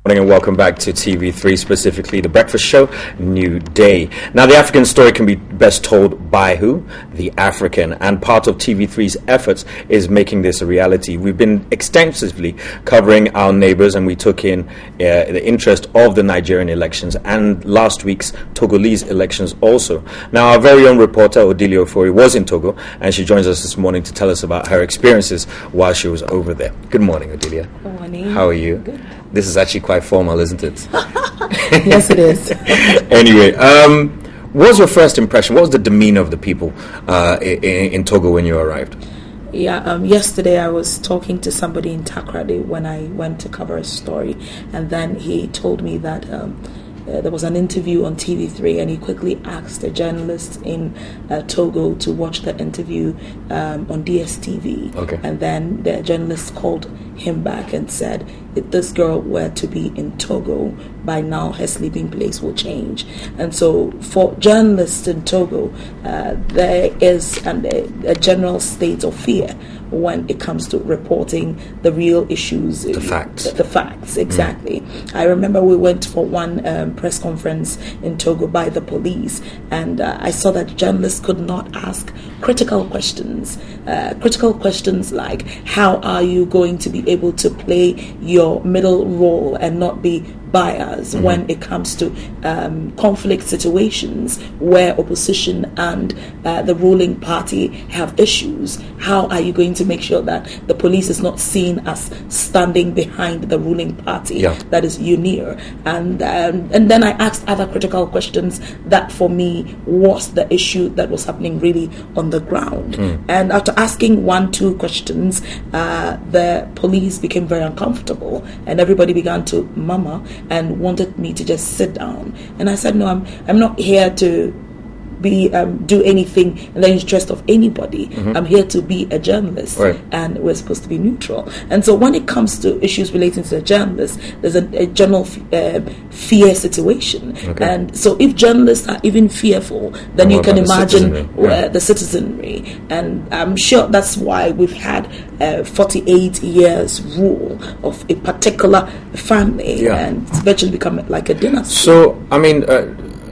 Morning and welcome back to TV3, specifically the breakfast show, New Day. Now, the African story can be best told by who? The African. And part of TV3's efforts is making this a reality. We've been extensively covering our neighbors, and we took in the interest of the Nigerian elections and last week's Togolese elections also. Now, our very own reporter, Odilia Ofori, was in Togo, and she joins us this morning to tell us about her experiences while she was over there. Good morning, Odilia. Good morning. How are you? Good. This is actually quite formal, isn't it? Yes, it is. Anyway, what was your first impression? What was the demeanor of the people in Togo when you arrived? Yeah, yesterday I was talking to somebody in Takrady when I went to cover a story, and then he told me that there was an interview on TV3, and he quickly asked a journalist in Togo to watch the interview on DSTV. Okay. And then the journalist called him back and said, if this girl were to be in Togo, by now her sleeping place will change. And so for journalists in Togo, there is a general state of fear when it comes to reporting the real issues. The facts. The facts, exactly. I remember we went for one press conference in Togo by the police, and I saw that journalists could not ask critical questions. Critical questions like, how are you going to be able to play your middle role and not be biased when it comes to conflict situations where opposition and the ruling party have issues? How are you going to make sure that the police is not seen as standing behind the ruling party, that is UNIR? And then I asked other critical questions that for me was the issue that was happening really on the ground. And after asking 1-2 questions, the police became very uncomfortable, and everybody began to murmur and wanted me to just sit down. And I said, no, I'm not here to be do anything in the interest of anybody. I'm here to be a journalist, and we're supposed to be neutral. And so when it comes to issues relating to the journalist, there's a general fear situation. And so if journalists are even fearful, then you can imagine the citizenry. And I'm sure that's why we've had 48 years rule of a particular family, and it's virtually become like a dynasty. So, I mean,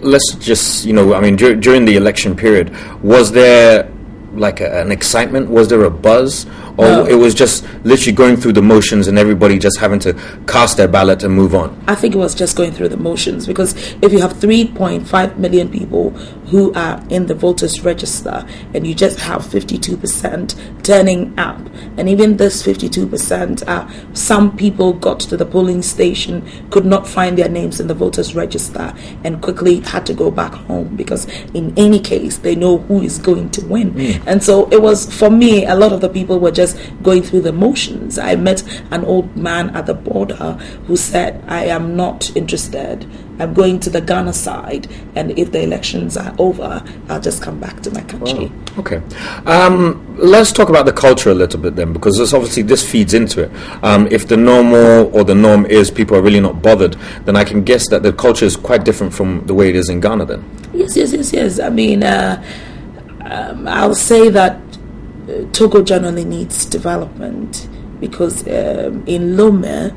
let's just, during the election period, was there like an excitement? Was there a buzz? Or it was just literally going through the motions and everybody just having to cast their ballot and move on? I think it was just going through the motions, because if you have 3.5 million people who are in the voters register and you just have 52% turning up, and even this 52%, some people got to the polling station, could not find their names in the voters register, and quickly had to go back home, because in any case they know who is going to win. And so it was, for me, a lot of the people were just going through the motions. I met an old man at the border who said, I am not interested. I'm going to the Ghana side, and if the elections are over, I'll just come back to my country. Wow. Okay. Let's talk about the culture a little bit then, because this feeds into it. If the norm is people are really not bothered, then I can guess that the culture is quite different from the way it is in Ghana then. Yes. I mean, I'll say that Togo generally needs development, because in Lome,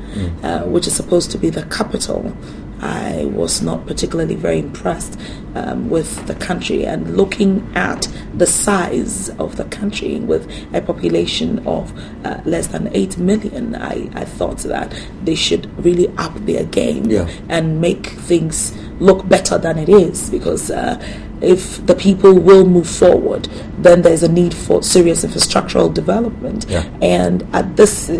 which is supposed to be the capital, I was not particularly very impressed with the country. And looking at the size of the country with a population of less than 8 million, I thought that they should really up their game and make things look better than it is, because if the people will move forward, then there's a need for serious infrastructural development. And at this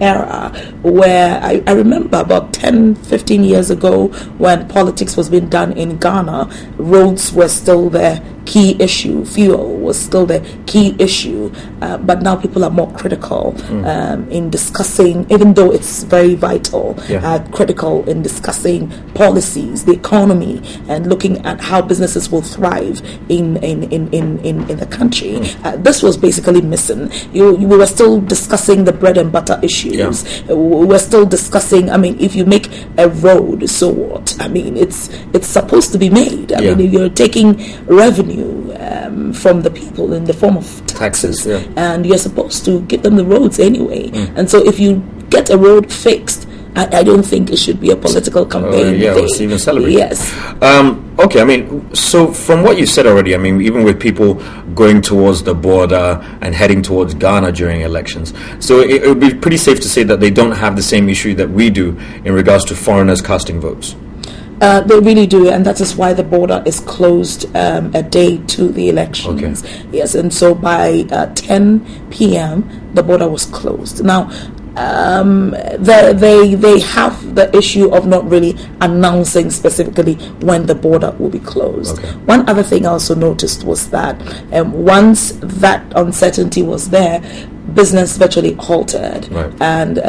era, where I remember about 10-15 years ago, when politics was being done in Ghana, roads were still the key issue, fuel was still the key issue, but now people are more critical in discussing, even though it's very vital, critical in discussing policies, the economy, and looking at how businesses will thrive in the country. This was basically missing. We were still discussing the bread and butter issues. We were still discussing, if you make a road, so what? It's supposed to be made. Mean, you're taking revenue from the people in the form of taxes, and you're supposed to give them the roads anyway. And so if you get a road fixed, I don't think it should be a political campaign. Yeah, it's even celebrated. Yes. Okay, I mean, so from what you said already, I mean, even with people going towards the border and heading towards Ghana during elections, so it would be pretty safe to say that they don't have the same issue that we do in regards to foreigners casting votes. They really do, and that is why the border is closed a day to the elections. Okay. Yes, and so by 10 p.m. the border was closed. Now, they have the issue of not really announcing specifically when the border will be closed. Okay. One other thing I also noticed was that once that uncertainty was there, business virtually halted, right. And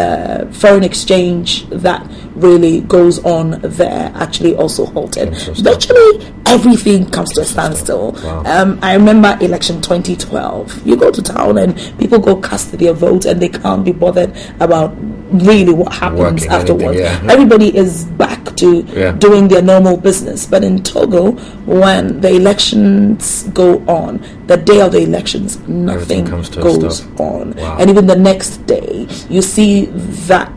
foreign exchange that really goes on there actually also halted. Virtually everything comes to a standstill. Wow. I remember election 2012. You go to town and people go cast their vote and they can't be bothered about really what happens afterwards. Everybody is back to doing their normal business. But in Togo, when the elections go on, the day of the elections, nothing goes on. Wow. And even the next day, you see that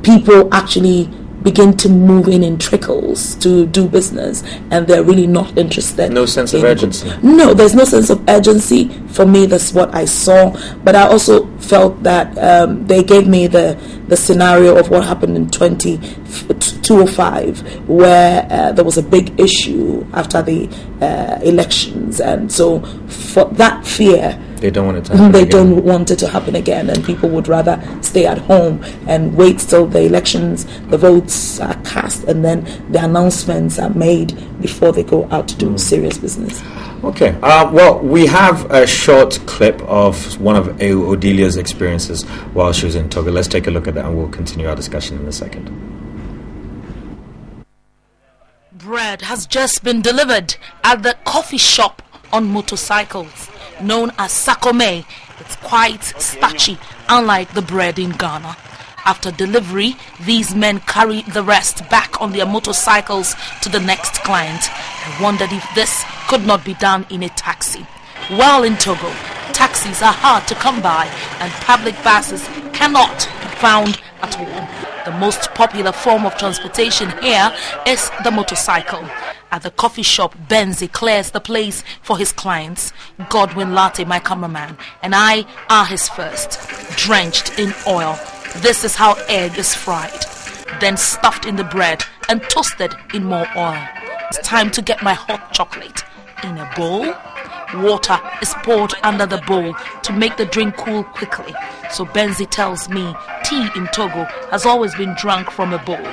people actually begin to move in trickles to do business, and they're really not interested. No sense of urgency. No, there's no sense of urgency. For me, that's what I saw. But I also felt that they gave me the scenario of what happened in 2005, where there was a big issue after the elections, and so for that fear, they don't want it to happen again. Don't want it to happen again, and people would rather stay at home and wait till the elections, the votes are cast, and then the announcements are made before they go out to do serious business. Okay. Well, we have a short clip of one of Odelia's experiences while she was in Togo. Let's take a look at that, and we'll continue our discussion in a second. Bread has just been delivered at the coffee shop on motorcycles, known as sakome. It's quite starchy, unlike the bread in Ghana. After delivery, these men carry the rest back on their motorcycles to the next client. I wondered if this could not be done in a taxi. Well, in Togo, taxis are hard to come by and public buses cannot be found at all. The most popular form of transportation here is the motorcycle. At the coffee shop, Benzi clears the place for his clients. Godwin Latte, my cameraman, and I are his first, drenched in oil. This is how egg is fried, then stuffed in the bread and toasted in more oil. It's time to get my hot chocolate. In a bowl, water is poured under the bowl to make the drink cool quickly. So Benzi tells me tea in Togo has always been drunk from a bowl.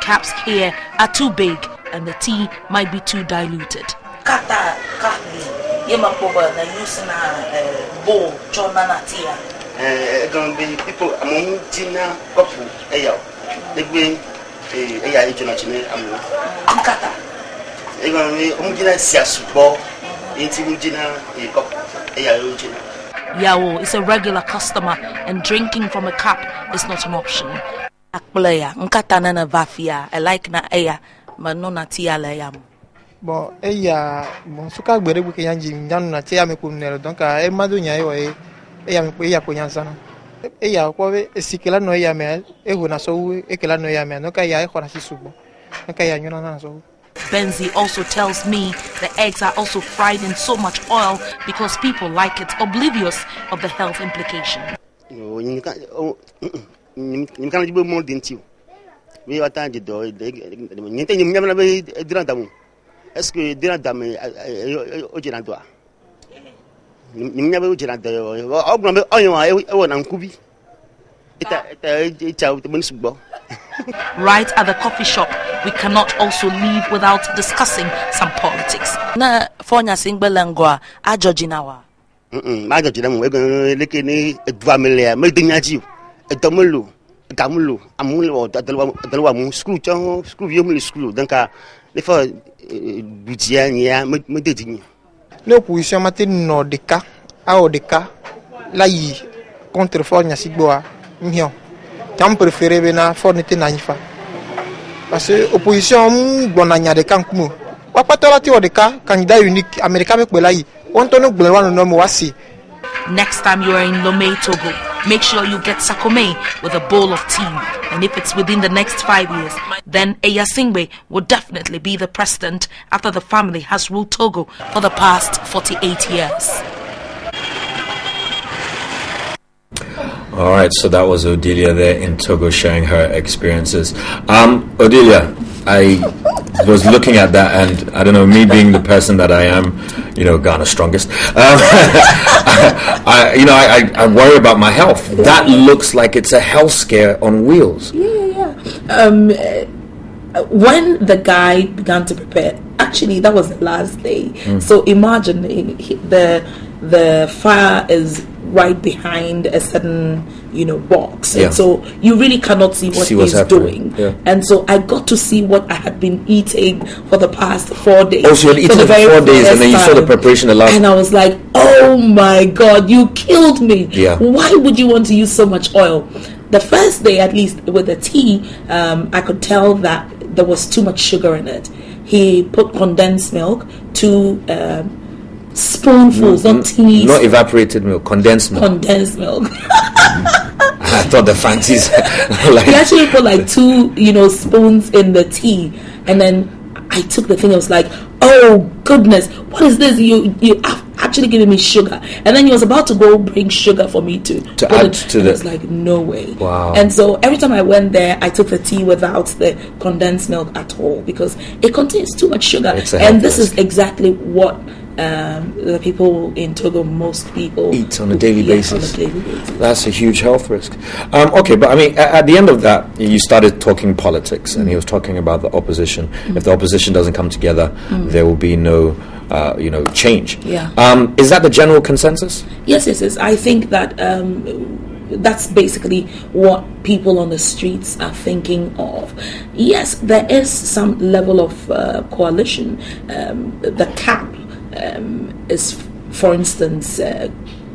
Caps here are too big and the tea might be too diluted. Going to be people among Tina couple, they bring a international Ankata. They're going to be Umgina Siasubo, Intimugina, a couple, Yao is a regular customer and drinking from a cup is not an option. Akplaya, Nkata Nana Vafia, I like na aya, Manona Tia Layam. Bon, bon, Suka Berebu Yanji, Janna Tia Mekunel, Donka, Madunya, Sikela no yame, Ehunaso, Ekelano yame, Nokaya, Horasisubo, Nokaya, Yunanazo. Benzi also tells me the eggs are also fried in so much oil because people like it, oblivious of the health implications. You can't do more than you. We are tired to do it. You never be a drandam. Ask you, Drandam, Ojinadua. You never Ojinad. I want Uncubi. It's out the municipal. Right at the coffee shop, we cannot also leave without discussing some politics. Na fonya singbelangwa a Georginawa. My Georgina, we're going to look in a familiar, making at you. A Tomulu, a Camulu, a Mulu, the screw, you screw, Dunka, before Bujiania, meditating. No, we shall matin no deca, our deca, lai, contrefonia sigboa, mio. Tam préféré na fornité nanifa parce que opposition bonanya de kankumu wa patola ti o de ka candidat unique américain me pelai on tonu gbewa no mo wasi. Next time you are in Lomé, Togo, make sure you get Sakome with a bowl of tea. And if it's within the next 5 years, then Eyasingbe will definitely be the president after the family has ruled Togo for the past 48 years. All right, so that was Odilia there in Togo sharing her experiences. Odilia, I was looking at that, and I don't know, me being the person that I am, Ghana's strongest. I worry about my health. That looks like it's a health scare on wheels. Yeah. When the guy began to prepare, actually that was the last day. So imagine the fire is right behind a certain box, and so you really cannot see what he's doing. And so I got to see what I had been eating for the past 4 days. Oh, so you had eaten for 4 days, and then you saw the preparation the last. And I was like, oh my God, you killed me. Why would you want to use so much oil? The first day, at least with the tea, I could tell that there was too much sugar in it. He put condensed milk, 2 spoonfuls, not teas. Not evaporated milk, condensed milk. Condensed milk. I thought the fancies. He actually put like 2, spoons in the tea, and then I took the thing. I was like, "Oh goodness, what is this? You actually giving me sugar?" And then he was about to go bring sugar for me to add to the. I was like, "No way!" Wow. And so every time I went there, I took the tea without the condensed milk at all because it contains too much sugar. And this is exactly what the people in Togo, most people eat on a daily basis. On a daily basis. That's a huge health risk. Okay, but I mean, at the end of that, you started talking politics, and he was talking about the opposition. If the opposition doesn't come together, there will be no, change. Is that the general consensus? Yes. I think that that's basically what people on the streets are thinking of. Yes, there is some level of coalition. The CAP is, for instance,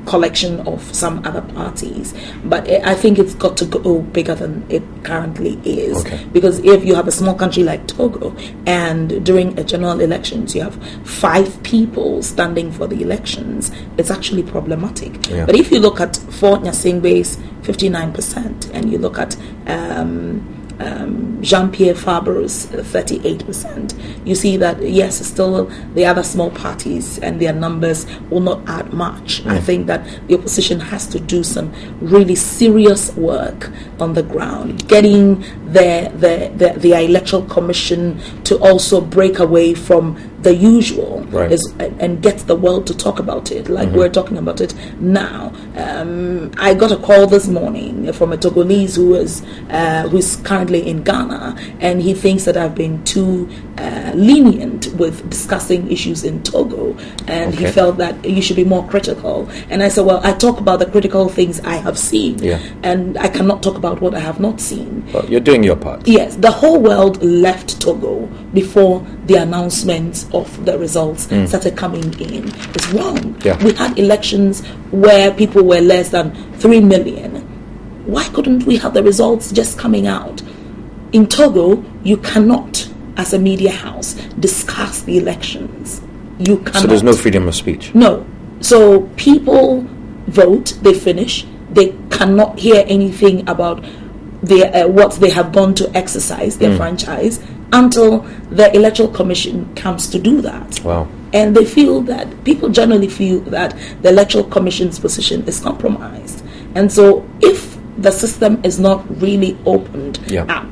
collection of some other parties, but I think it's got to go bigger than it currently is. Because if you have a small country like Togo and during a general elections you have 5 people standing for the elections, it's actually problematic. But if you look at Fort Nyasingbe's 59% and you look at Jean-Pierre Faber's 38%, you see that yes, still the other small parties and their numbers will not add much. I think that the opposition has to do some really serious work on the ground, getting the electoral commission to also break away from the usual and get the world to talk about it like we're talking about it now. I got a call this morning from a Togolese who's currently in Ghana, and he thinks that I've been too lenient with discussing issues in Togo, and he felt that you should be more critical. And I said, well, I talk about the critical things I have seen, and I cannot talk about what I have not seen. Well, you're doing your part. Yes, the whole world left Togo before the announcements of the results started coming in. It's wrong. We had elections where people were less than 3 million. Why couldn't we have the results just coming out? In Togo, you cannot, as a media house, discuss the elections. You cannot. So there's no freedom of speech? No. So people vote, they finish, they cannot hear anything about what they have gone to exercise, their franchise, until the electoral commission comes to do that. Wow. And they feel that, people generally feel that the electoral commission's position is compromised. And so if the system is not really opened up,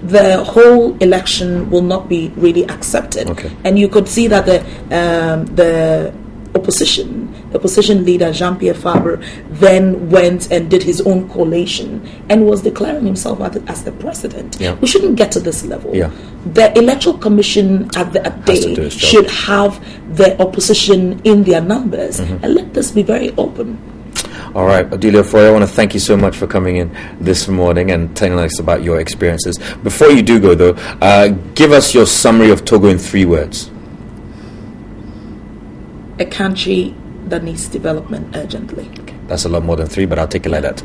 the whole election will not be really accepted. And you could see that the opposition leader Jean-Pierre Faber then went and did his own collation and was declaring himself as the president. We shouldn't get to this level. The electoral commission at the day should have the opposition in their numbers, and let this be very open. All right, Odilia Foy, I want to thank you so much for coming in this morning and telling us about your experiences. Before you do go, though, give us your summary of Togo in 3 words. A country that needs development urgently. That's a lot more than 3, but I'll take it like that.